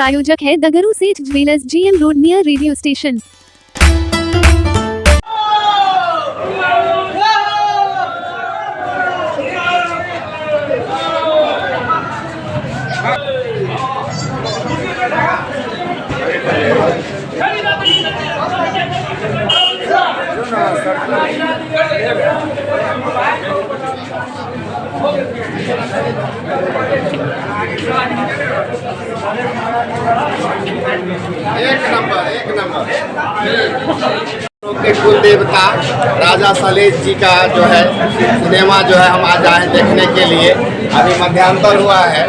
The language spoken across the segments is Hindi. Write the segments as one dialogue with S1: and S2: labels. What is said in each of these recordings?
S1: प्रायोजक है दगरू सेठ jewellers, GM road near radio station.
S2: एक नंबर के कुल देवता राजा सलेश जी का जो है सिनेमा जो है हम आज आए देखने के लिए। अभी मध्यांतर हुआ है,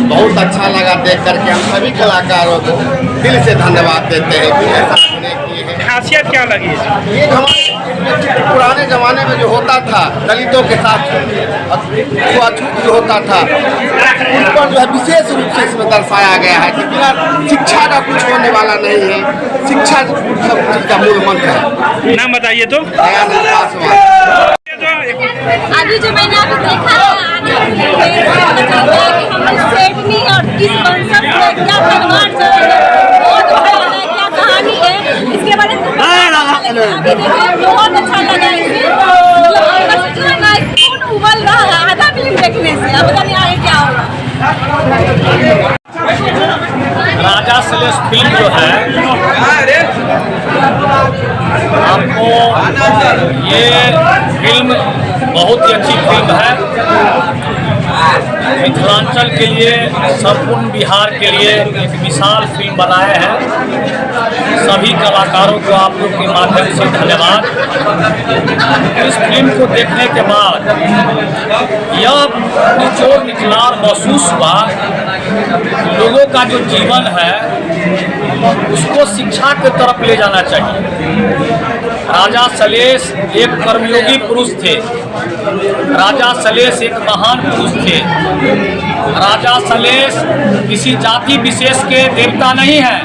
S2: बहुत अच्छा लगा देख करके। हम सभी कलाकारों को दिल से धन्यवाद देते हैं कि ऐसा अभिनय किए हैं।
S3: खासियत क्या लगी?
S2: ये हमारे पुराने ज़माने में जो होता था दलितों के साथ छूआछूत जो होता था, उन पर जो है विशेष रूप से इसमें दर्शाया गया है कि बिना शिक्षा का कुछ होने वाला नहीं है। शिक्षा सब चीज़ का मूल मंत्र है।
S3: नाम बताइए तो।
S2: दयानंद पासवान।
S4: अभी जो मैंने अभी देखा है और किस कंसेप्ट में क्या परिवार बहुत क्या कहानी है इसके बारे में अभी देखिए बहुत अच्छा लगा। इसमें उबल रहा है आधा फिल्म देखने से, अब पता नहीं आगे क्या होगा।
S5: राजा सलेश फिल्म जो है आपको ये फिल्म बहुत ही अच्छी फिल्म है। मिथिलांचल के लिए, संपूर्ण बिहार के लिए एक विशाल फिल्म बनाए हैं। सभी कलाकारों को आप लोग के माध्यम से धन्यवाद। इस फिल्म को देखने के बाद यह निचोड़ निचलार महसूस हुआ, लोगों का जो जीवन है उसको शिक्षा की तरफ ले जाना चाहिए। राजा सलेश एक कर्मयोगी पुरुष थे। राजा सलेश एक महान पुरुष थे। राजा सलेश किसी जाति विशेष के देवता नहीं है।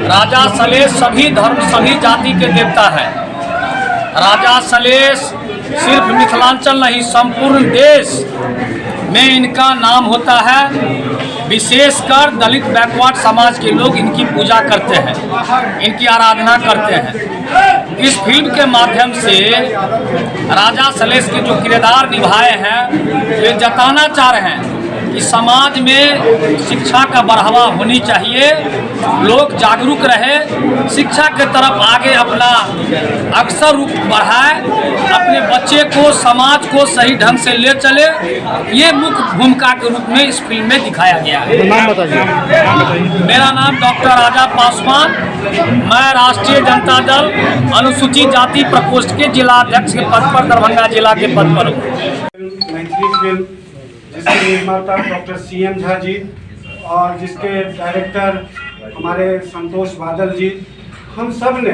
S5: राजा सलेश सभी धर्म सभी जाति के देवता हैं। राजा सलेश सिर्फ मिथिलांचल नहीं, संपूर्ण देश में इनका नाम होता है। विशेषकर दलित बैकवर्ड समाज के लोग इनकी पूजा करते हैं, इनकी आराधना करते हैं। इस फिल्म के माध्यम से राजा सलेश के जो किरदार निभाए हैं, ये जताना चाह रहे हैं कि समाज में शिक्षा का बढ़ावा होनी चाहिए, लोग जागरूक रहे, शिक्षा के तरफ आगे अपना अक्सर रूप बढ़ाए, अपने बच्चे को समाज को सही ढंग से ले चले। ये मुख्य भूमिका के रूप में इस फिल्म में दिखाया गया है।
S3: नाम बताइए।
S5: मेरा नाम डॉक्टर राजा पासवान, मैं राष्ट्रीय जनता दल अनुसूचित जाति प्रकोष्ठ के जिला अध्यक्ष के पद पर दरभंगा जिला के पद पर हूँ।
S6: मैथिली फिल्म जिसके निर्माता डॉक्टर CM झा जी और जिसके डायरेक्टर हमारे संतोष बादल जी, हम सब ने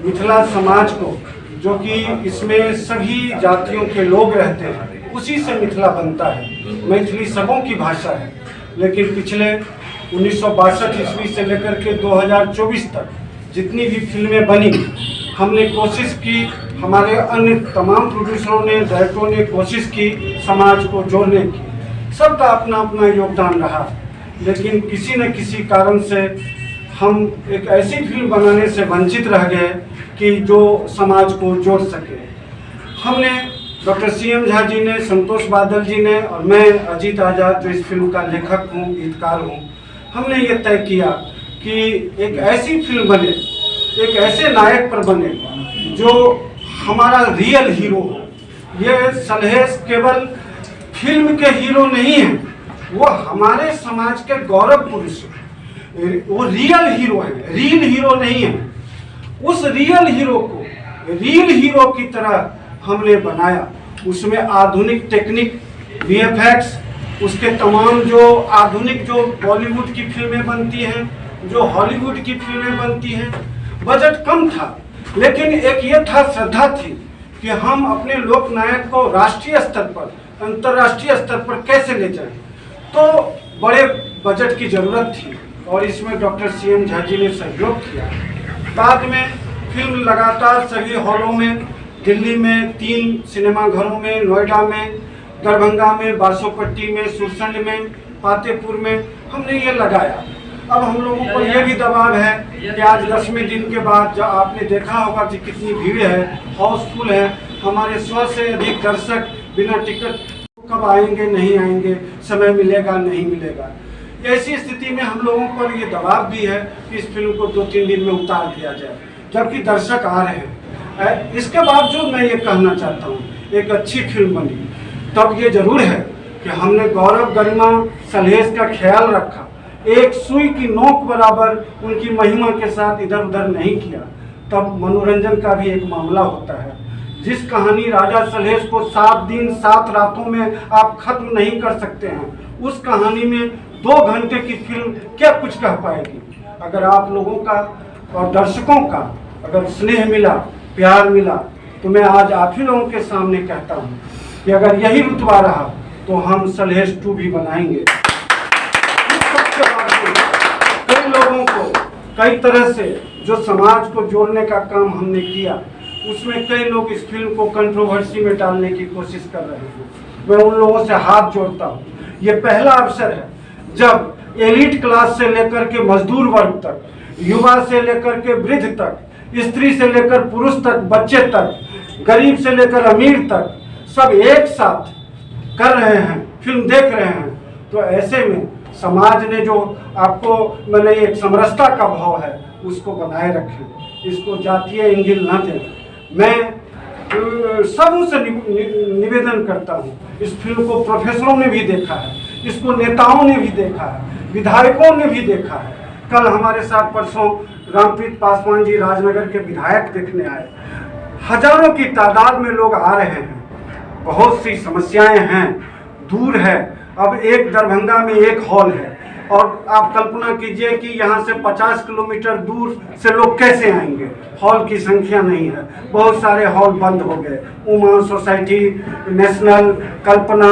S6: मिथिला समाज को, जो कि इसमें सभी जातियों के लोग रहते हैं, उसी से मिथिला बनता है। मैथिली सबों की भाषा है, लेकिन पिछले 1962 ईस्वी से लेकर के 2024 तक जितनी भी फिल्में बनी, हमने कोशिश की, हमारे अन्य तमाम प्रोड्यूसरों ने, डायरेक्टरों ने कोशिश की समाज को जोड़ने की। सबका अपना अपना योगदान रहा, लेकिन किसी न किसी कारण से हम एक ऐसी फिल्म बनाने से वंचित रह गए कि जो समाज को जोड़ सके। हमने डॉक्टर CM झा जी ने, संतोष बादल जी ने और मैं अजीत आज़ाद जो इस फिल्म का लेखक हूँ, गीतकार हूँ, हमने ये तय किया कि एक ऐसी फिल्म बने, एक ऐसे नायक पर बने जो हमारा रियल हीरो हो। ये सलेश केवल फिल्म के हीरो नहीं है, वो हमारे समाज के गौरव पुरुष है। वो रियल हीरो है, रील हीरो नहीं है। उस रियल हीरो को रील हीरो की तरह हमने बनाया। उसमें आधुनिक टेक्निक, VFX, उसके तमाम जो आधुनिक जो बॉलीवुड की फिल्में बनती हैं, जो हॉलीवुड की फिल्में बनती हैं। बजट कम था, लेकिन एक ये था, श्रद्धा थी कि हम अपने लोक नायक को राष्ट्रीय स्तर पर, अंतर्राष्ट्रीय स्तर पर कैसे ले जाएं। तो बड़े बजट की ज़रूरत थी और इसमें डॉक्टर CM झा जी ने सहयोग किया। बाद में फिल्म लगातार सभी हॉलों में, दिल्ली में 3 सिनेमाघरों में, नोएडा में, दरभंगा में, बासोपट्टी में, सुरसंड में, पातेपुर में हमने ये लगाया। अब हम लोगों को ये भी दबाव है कि आज 10वें दिन के बाद जब आपने देखा होगा कि कितनी भीड़ है, हाउसफुल है, हमारे 100 से अधिक दर्शक बिना टिकट कब आएंगे नहीं आएंगे, समय मिलेगा नहीं मिलेगा। ऐसी स्थिति में हम लोगों पर ये दबाव भी है कि इस फिल्म को 2-3 दिन में उतार दिया जाए, जबकि दर्शक आ रहे हैं। इसके बावजूद मैं ये कहना चाहता हूँ, एक अच्छी फिल्म बनी तब ये जरूर है कि हमने गौरव गरिमा सलहेश का ख्याल रखा, एक सुई की नोक बराबर उनकी महिमा के साथ इधर उधर नहीं किया। तब मनोरंजन का भी एक मामला होता है। जिस कहानी राजा सलहेश को 7 दिन 7 रातों में आप खत्म नहीं कर सकते हैं, उस कहानी में 2 घंटे की फिल्म क्या कुछ कह पाएगी। अगर आप लोगों का और दर्शकों का अगर स्नेह मिला, प्यार मिला, तो मैं आज आप ही लोगों के सामने कहता हूँ कि अगर यही रुतबा रहा तो हम सलहेश 2 भी बनाएंगे। कई लोगों को कई तरह से जो समाज को जोड़ने का काम हमने किया, उसमें कई लोग इस फिल्म को कंट्रोवर्सी में डालने की कोशिश कर रहे हैं। मैं उन लोगों से हाथ जोड़ता हूँ। ये पहला अवसर है जब एलिट क्लास से लेकर के मजदूर वर्ग तक, युवा से लेकर के वृद्ध तक, स्त्री से लेकर पुरुष तक, बच्चे तक, गरीब से लेकर अमीर तक, सब एक साथ कर रहे हैं, फिल्म देख रहे हैं। तो ऐसे में समाज ने जो आपको मैंने एक समरसता का भाव है उसको बनाए रखें, इसको जातीय इंगिल न दें। मैं सबों से निवेदन करता हूँ, इस फिल्म को प्रोफेसरों ने भी देखा है, इसको नेताओं ने भी देखा है, विधायकों ने भी देखा है। कल हमारे साथ परसों रामप्रीत पासवान जी राजनगर के विधायक देखने आए। हजारों की तादाद में लोग आ रहे हैं। बहुत सी समस्याएं हैं, दूर है। अब एक दरभंगा में एक हॉल है और आप कल्पना कीजिए कि यहाँ से 50 किलोमीटर दूर से लोग कैसे आएंगे। हॉल की संख्या नहीं है, बहुत सारे हॉल बंद हो गए। उमा सोसाइटी, नेशनल, कल्पना,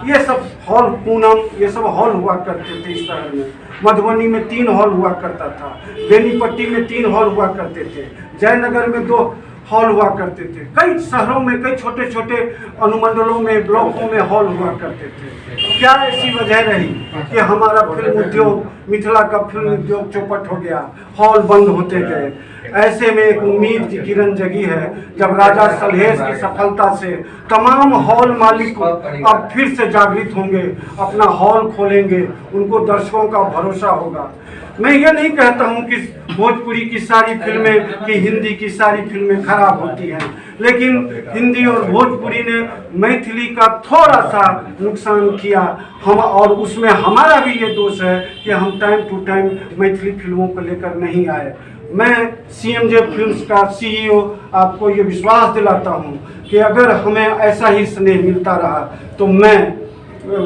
S6: ये सब हॉल, पूनम, ये सब हॉल हुआ करते थे इस शहर में। मधुबनी में 3 हॉल हुआ करता था, बेनीपट्टी में 3 हॉल हुआ करते थे, जयनगर में 2 हॉल हुआ करते थे। कई शहरों में, कई छोटे छोटे अनुमंडलों में, ब्लॉकों में हॉल हुआ करते थे। क्या ऐसी वजह रही कि हमारा फिल्म उद्योग, मिथिला का फिल्म उद्योग चौपट हो गया, हॉल बंद होते गए। ऐसे में एक उम्मीद की किरण जगी है जब राजा सलहेश की सफलता से तमाम हॉल मालिक अब फिर से जागृत होंगे, अपना हॉल खोलेंगे, उनको दर्शकों का भरोसा होगा। मैं ये नहीं कहता हूँ कि भोजपुरी की सारी फिल्में, कि हिंदी की सारी फिल्में खराब होती हैं, लेकिन हिंदी और भोजपुरी ने मैथिली का थोड़ा सा नुकसान किया हम, और उसमें हमारा भी ये दोष है कि हम टाइम टू टाइम मैथिली फिल्मों को लेकर नहीं आए। मैं CMJ फिल्म्स का CEO आपको ये विश्वास दिलाता हूँ कि अगर हमें ऐसा ही स्नेह मिलता रहा तो मैं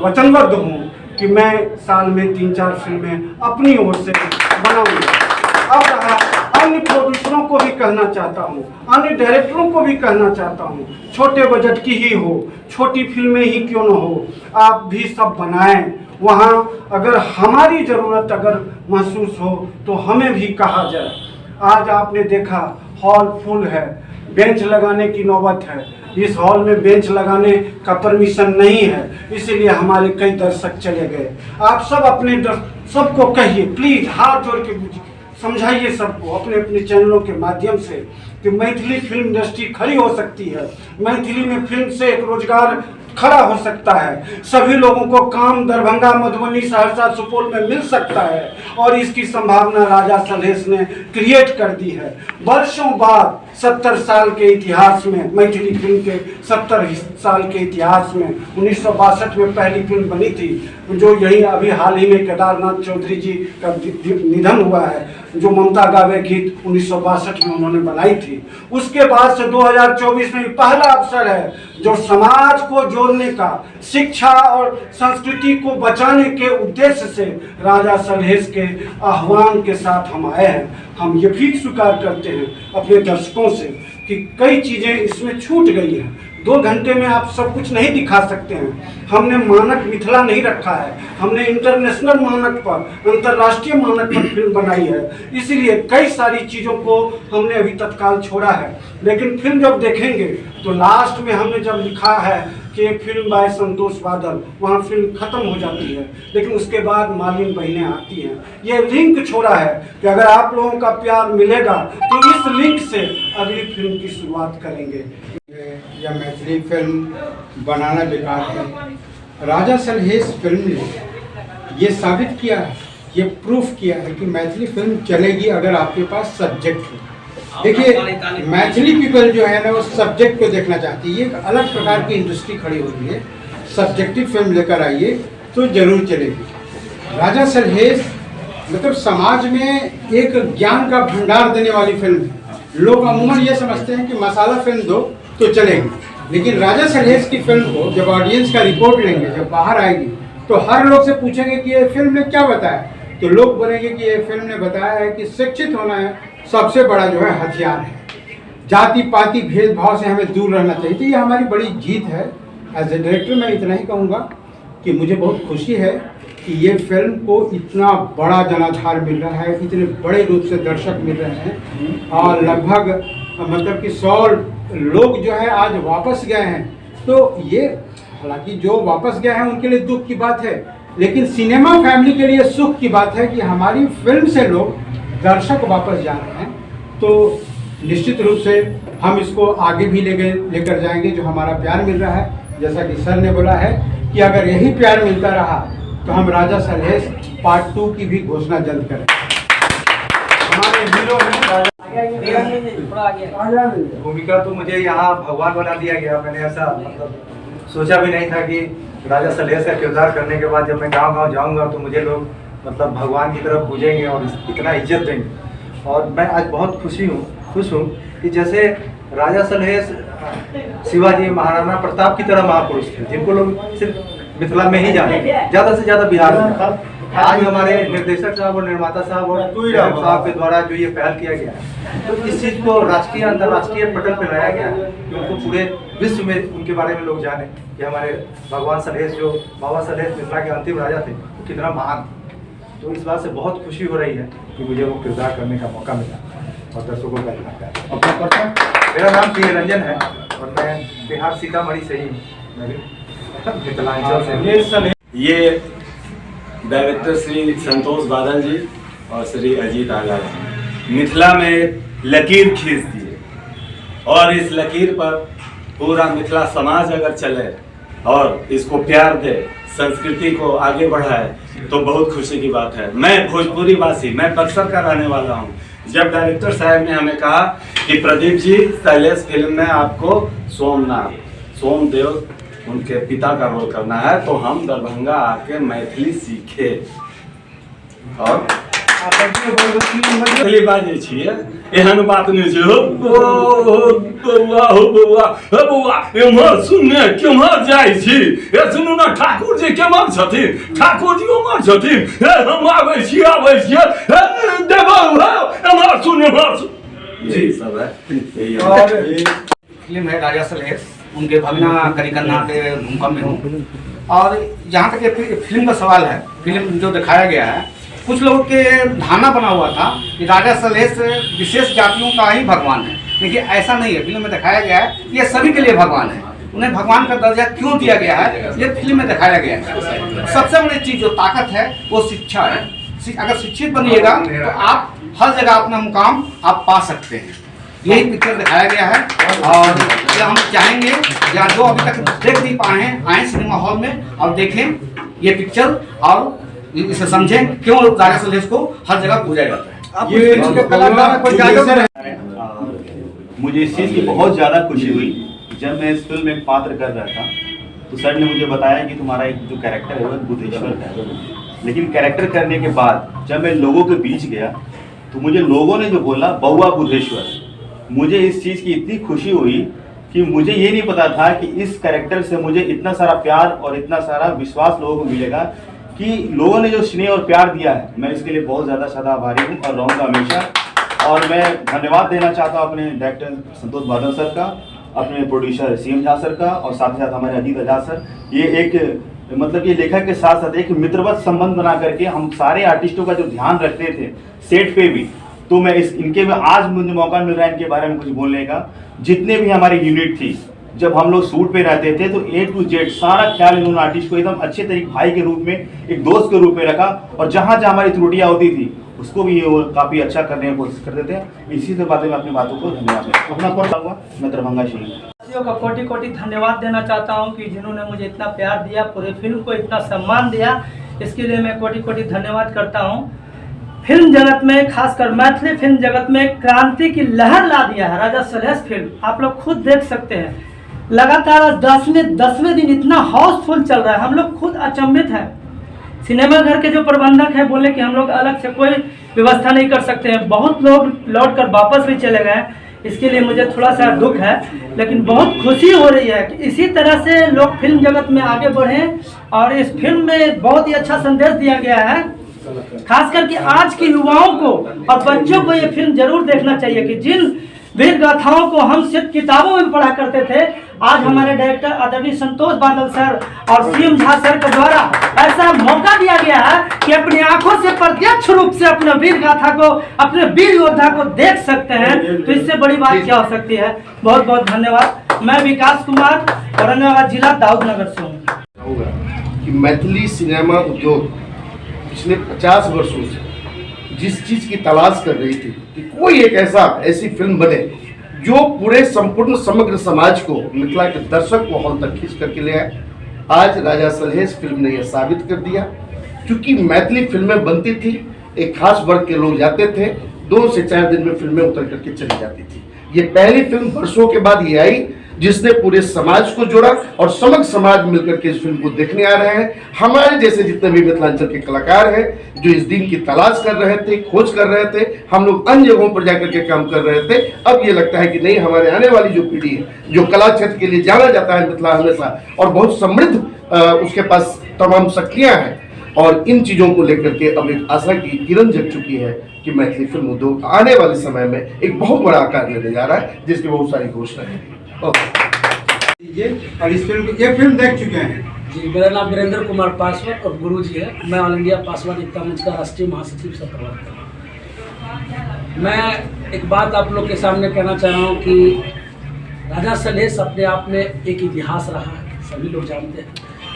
S6: वचनबद्ध हूँ कि मैं साल में 3-4 फिल्में अपनी ओर से बनाऊंगा। अब रहा, अन्य प्रोड्यूसरों को भी कहना चाहता हूँ, अन्य डायरेक्टरों को भी कहना चाहता हूँ, छोटे बजट की ही हो, छोटी फिल्में ही क्यों न हो, आप भी सब बनाएं। वहाँ अगर हमारी ज़रूरत अगर महसूस हो तो हमें भी कहा जाए। आज आपने देखा हॉल फुल है, बेंच लगाने की नौबत है। इस हॉल में बेंच लगाने का परमिशन नहीं है, इसीलिए हमारे कई दर्शक चले गए। आप सब अपने सबको कहिए, प्लीज हाथ जोड़ के समझाइए सबको अपने अपने चैनलों के माध्यम से कि मैथिली फिल्म इंडस्ट्री खड़ी हो सकती है। मैथिली में फिल्म से एक रोजगार खड़ा हो सकता है, सभी लोगों को काम दरभंगा, मधुबनी, सहरसा, सुपौल में मिल सकता है, और इसकी संभावना राजा सलहेश ने क्रिएट कर दी है। वर्षों बाद 70 साल के इतिहास में, मैथिली फिल्म के 70 साल के इतिहास में 1962 में पहली फिल्म बनी थी, जो यही अभी हाल ही में केदारनाथ चौधरी जी का निधन हुआ है, जो ममता गावे गीत 1962 में उन्होंने बनाई थी। उसके बाद से 2024 में पहला अवसर है जो समाज को जोड़ने का, शिक्षा और संस्कृति को बचाने के उद्देश्य से राजा सलहेश के आह्वान के साथ हम आए हैं। हम ये भी स्वीकार करते हैं अपने दर्शकों से कि कई चीज़ें इसमें छूट गई हैं। 2 घंटे में आप सब कुछ नहीं दिखा सकते हैं। हमने मानक मिथिला नहीं रखा है, हमने इंटरनेशनल मानक पर, अंतर्राष्ट्रीय मानक पर फिल्म बनाई है, इसीलिए कई सारी चीज़ों को हमने अभी तत्काल छोड़ा है। लेकिन फिल्म जब देखेंगे तो लास्ट में हमने जब लिखा है कि फिल्म बाय संतोष बादल, वहाँ फिल्म खत्म हो जाती है, लेकिन उसके बाद मालिन बहनें आती हैं। ये लिंक छोड़ा है कि अगर आप लोगों का प्यार मिलेगा तो इस लिंक से अगली फिल्म की शुरुआत करेंगे।
S7: या मैथिली फिल्म बनाना बेकार है। राजा सलहेश फिल्म ने ये साबित किया है, ये प्रूफ किया है कि मैथिली फिल्म चलेगी अगर आपके पास सब्जेक्ट हो। देखिए मैथिली पीपल जो है ना वो सब्जेक्ट को देखना चाहती है। ये एक अलग प्रकार की इंडस्ट्री खड़ी हो रही है। सब्जेक्टिव फिल्म लेकर आइए तो जरूर चलेगी। राजा सलहेश मतलब समाज में एक ज्ञान का भंडार देने वाली फिल्म है। लोग अमूमन ये समझते हैं कि मसाला फिल्म दो तो चलेगी, लेकिन राजा सलहेश की फिल्म को जब ऑडियंस का रिपोर्ट लेंगे, जब बाहर आएगी, तो हर लोग से पूछेंगे कि ये फिल्म ने क्या बताया, तो लोग बोलेंगे कि ये फिल्म ने बताया है कि शिक्षित होना है सबसे बड़ा जो है हथियार है। जाति पाति भेदभाव से हमें दूर रहना चाहिए। तो ये हमारी बड़ी जीत है। एज ए डायरेक्टर मैं इतना ही कहूँगा कि मुझे बहुत खुशी है कि ये फिल्म को इतना बड़ा जनाधार मिल रहा है, इतने बड़े रूप से दर्शक मिल रहे हैं और लगभग मतलब कि 100 लोग जो है आज वापस गए हैं। तो ये हालांकि जो वापस गए हैं उनके लिए दुख की बात है, लेकिन सिनेमा फैमिली के लिए सुख की बात है कि हमारी फिल्म से लोग दर्शक वापस जा रहे हैं। तो निश्चित रूप से हम इसको आगे भी लेकर जाएंगे। जो हमारा प्यार मिल रहा है, जैसा कि सर ने बोला है कि अगर यही प्यार मिलता रहा तो हम राजा सलहेश पार्ट 2 की भी घोषणा जल्द करें। हमारे हीरो
S8: भूमिका तो मुझे यहाँ भगवान बना दिया गया। मैंने ऐसा मतलब सोचा भी नहीं था कि राजा सलहेश का किरदार करने के बाद जब मैं गांव-गांव जाऊंगा तो मुझे लोग मतलब भगवान की तरफ पूजेंगे और इतना इज्जत देंगे। और मैं आज बहुत खुश हूँ कि जैसे राजा सलहेश शिवाजी महाराणा प्रताप की तरह महापुरुष थे, जिनको लोग सिर्फ मिथिला में ही जाने, ज़्यादा से ज़्यादा बिहार में। आज हमारे निर्देशक साहब और निर्माता साहब और साहब के द्वारा जो ये पहल किया गया है, तो इस चीज़ को राष्ट्रीय अंतर्राष्ट्रीय पटल पर लाया गया है कि उनको पूरे विश्व में उनके बारे में लोग जाने कि हमारे भगवान सलहेश जो बाबा सलहेश मिथिला के अंतिम राजा थे वो कितना महान। तो इस बात से बहुत खुशी हो रही है कि मुझे वो किरदार करने का मौका मिला और दर्शकों का इतना। मेरा नाम पी रंजन है और मैं बिहार सीतामढ़ी से ही मिथिलांचल से।
S9: ये डायरेक्टर श्री संतोष बादल जी और श्री अजीत आगा जी मिथिला में लकीर खींच दिए और इस लकीर पर पूरा मिथिला समाज अगर चले और इसको प्यार दे, संस्कृति को आगे बढ़ाए तो बहुत खुशी की बात है। मैं भोजपुरी वासी, मैं बक्सर का रहने वाला हूँ। जब डायरेक्टर साहब ने हमें कहा कि प्रदीप जी सलहेश फिल्म में आपको सोमदेव उनके पिता का रोल करना है, तो हम दरभंगा आके मैथिली सीखे और मैथिली बाजे छिए। एहन बात नहीं छै, हो बौआ हो बौआ हे बौआ एम्हर सुनने केम्हर जाइ छी, ए सुनू ने ठाकुर जी केम्हर छथिन, ठाकुर जी उम्हर छथिन, हे हम आबै छी हे देबो एम्हर सुन एम्हर जी सब है।
S10: और फिल्म है राजा सलहेश, उनके भगना करिकन्ना के भूमिका में हूँ। और जहाँ तक ये फिल्म का सवाल है, फिल्म जो दिखाया गया है, कुछ लोगों के धारणा बना हुआ था कि राजा सलहेश विशेष जातियों का ही भगवान है, लेकिन ऐसा नहीं है। फिल्म में दिखाया गया है ये सभी के लिए भगवान है। उन्हें भगवान का दर्जा क्यों दिया गया है ये फिल्म में दिखाया गया है। सबसे बड़ी चीज़ जो ताकत है वो शिक्षा है। अगर शिक्षित बनिएगा तो आप हर जगह अपना मुकाम आप पा सकते हैं। यही पिक्चर दिखाया गया है और ये हम चाहेंगे या जो अभी तक देख नहीं पाए हैं आए सिनेमा हॉल में और देखें ये पिक्चर और इसे समझें क्यों राजा सलहेश को हर जगह पूजा जाता है।
S8: ये मुझे इस चीज़ की बहुत ज़्यादा खुशी हुई जब मैं इस फिल्म में एक पात्र कर रहा था तो सर ने मुझे बताया कि तुम्हारा एक जो कैरेक्टर है वो बुद्धेश्वर का है। लेकिन कैरेक्टर करने के बाद जब मैं लोगों के बीच गया तो मुझे लोगों ने जो बोला बउआ बुद्धेश्वर, मुझे इस चीज़ की इतनी खुशी हुई कि मुझे ये नहीं पता था कि इस कैरेक्टर से मुझे इतना सारा प्यार और इतना सारा विश्वास लोगों को मिलेगा कि लोगों ने जो स्नेह और प्यार दिया है, मैं इसके लिए बहुत ज़्यादा सदा आभारी हूँ और रहूँगा हमेशा। और मैं धन्यवाद देना चाहता हूँ अपने डायरेक्टर संतोष बादल सर का, अपने प्रोड्यूसर सीएम झा सर का और साथ ही साथ हमारे अजीत आजाद सर। ये एक मतलब ये लेखक के साथ साथ एक मित्रवत संबंध बना करके हम सारे आर्टिस्टों का जो ध्यान रखते थे सेट पे भी, तो मैं इनके में आज मुझे मौका मिल रहा है इनके बारे में कुछ बोलने का। जितने भी हमारी यूनिट थी
S11: जब हम लोग शूट पे रहते थे तो A to Z सारा ख्याल इन्होंने आर्टिस्ट को एकदम अच्छे तरीके भाई के रूप में, एक दोस्त के रूप में रखा, और जहाँ जहाँ हमारी त्रुटियाँ होती थी उसको भी वो काफ़ी अच्छा करने की कोशिश करते थे। इसी से बातें मैं अपनी बातों को धन्यवाद अपना कौन हुआ मैं दरभंगा शहीद
S12: का कोटि कोटि धन्यवाद देना चाहता हूं कि जिन्होंने मुझे इतना प्यार दिया, पूरे फिल्म को इतना सम्मान दिया, इसके लिए मैं कोटि कोटि धन्यवाद करता हूं। फिल्म जगत में, खासकर मैथिली फिल्म जगत में क्रांति की लहर ला दिया है राजा सलहेश फिल्म। आप लोग खुद देख सकते हैं, लगातार 10वें दिन इतना हाउसफुल चल रहा है, हम लोग खुद अचंभित हैं। सिनेमा घर के जो प्रबंधक हैं बोले कि हम लोग अलग से कोई व्यवस्था नहीं कर सकते हैं, बहुत लोग लौट कर वापस भी चले गए, इसके लिए मुझे थोड़ा सा दुख है, लेकिन बहुत खुशी हो रही है कि इसी तरह से लोग फिल्म जगत में आगे बढ़ें। और इस फिल्म में बहुत ही अच्छा संदेश दिया गया है, खास करके आज के युवाओं को और बच्चों को ये फिल्म जरूर देखना चाहिए कि जिन वीर गाथाओं को हम सिर्फ किताबों में पढ़ा करते थे, आज हमारे डायरेक्टर आदरणीय संतोष बादल सर और सीएम झा सर के द्वारा ऐसा मौका दिया गया है कि अपनी आंखों से प्रत्यक्ष रूप से अपने वीर गाथा को, अपने वीर योद्धा को देख सकते हैं, तो इससे बड़ी बात क्या हो सकती है। बहुत बहुत धन्यवाद। मैं विकास कुमार, औरंगाबाद जिला, दाऊदनगर से हूँ।
S2: कि मैथिली सिनेमा उद्योग पिछले 50 वर्षों से जिस चीज़ की तलाश कर रही थी कि कोई एक ऐसी फिल्म बने जो पूरे संपूर्ण समग्र समाज को, मिथिला के दर्शक को हॉल तक खींच करके ले आए, आज राजा सलहेश फिल्म ने यह साबित कर दिया। क्योंकि मैथिली फिल्में बनती थी, एक खास वर्ग के लोग जाते थे, 2 से 4 दिन में फिल्में उतर करके चली जाती थी। ये पहली फिल्म वर्षों के बाद ये आई जिसने पूरे समाज को जोड़ा, और समग्र समाज मिलकर के इस फिल्म को देखने आ रहे हैं। हमारे जैसे जितने भी मिथिलांचल के कलाकार हैं जो इस दिन की तलाश कर रहे थे, खोज कर रहे थे, हम लोग अन्य जगहों पर जाकर के काम कर रहे थे, अब ये लगता है कि नहीं, हमारे आने वाली जो पीढ़ी है, जो कला क्षेत्र के लिए जाना जाता है मिथिला हमेशा, और बहुत समृद्ध उसके पास तमाम शक्तियाँ हैं, और इन चीज़ों को लेकर के अब एक आशा की किरण जग चुकी है कि मैथिली फिल्म उद्योग आने वाले समय में एक बहुत बड़ा आकार लेने जा रहा है, जिसकी बहुत सारी घोषणा है।
S7: और इस फिल्म ये फिल्म देख चुके हैं
S13: जी। मेरा नाम वीरेंद्र कुमार पासवान और गुरु जी है। मैं ऑल इंडिया पासवान एकता मंच का राष्ट्रीय महासचिव सह प्रवर्तक हूँ। मैं एक बात आप लोग के सामने कहना चाह रहा हूँ कि राजा सलहेश अपने आप में एक इतिहास रहा है, सभी लोग जानते हैं,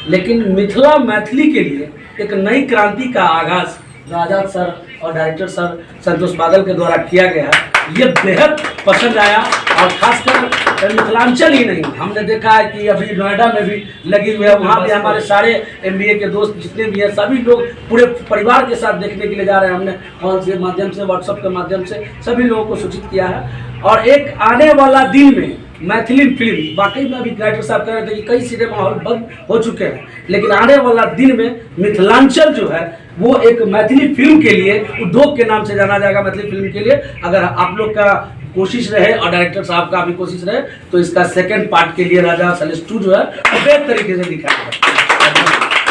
S13: लेकिन मिथिला मैथिली के लिए एक नई क्रांति का आगाज राजा सर और डायरेक्टर सर संतोष बादल के द्वारा किया गया है। ये बेहद पसंद आया, और खासकर मिथिलांचल ही नहीं, हमने देखा है कि अभी नोएडा में भी लगी हुई है, वहाँ भी हमारे सारे MBA के दोस्त जितने भी हैं सभी लोग पूरे परिवार के साथ देखने के लिए जा रहे हैं। हमने कॉल के माध्यम से, व्हाट्सएप के माध्यम से सभी लोगों को सूचित किया है। और एक आने वाला दिन में मैथिली फिल्म, वाकई में अभी डायरेक्टर साहब कह रहे थे कि कई सिनेमा हॉल बंद हो चुके हैं, लेकिन आने वाला दिन में मिथिलांचल जो है वो एक मैथिली फिल्म के लिए उद्योग के नाम से जाना जाएगा। मैथिली फिल्म के लिए अगर आप लोग का कोशिश रहे और डायरेक्टर साहब का भी कोशिश रहे तो इसका सेकंड पार्ट के लिए राजा सलहेश 2 जो है बेहतर तरीके से दिखाया जाएगा।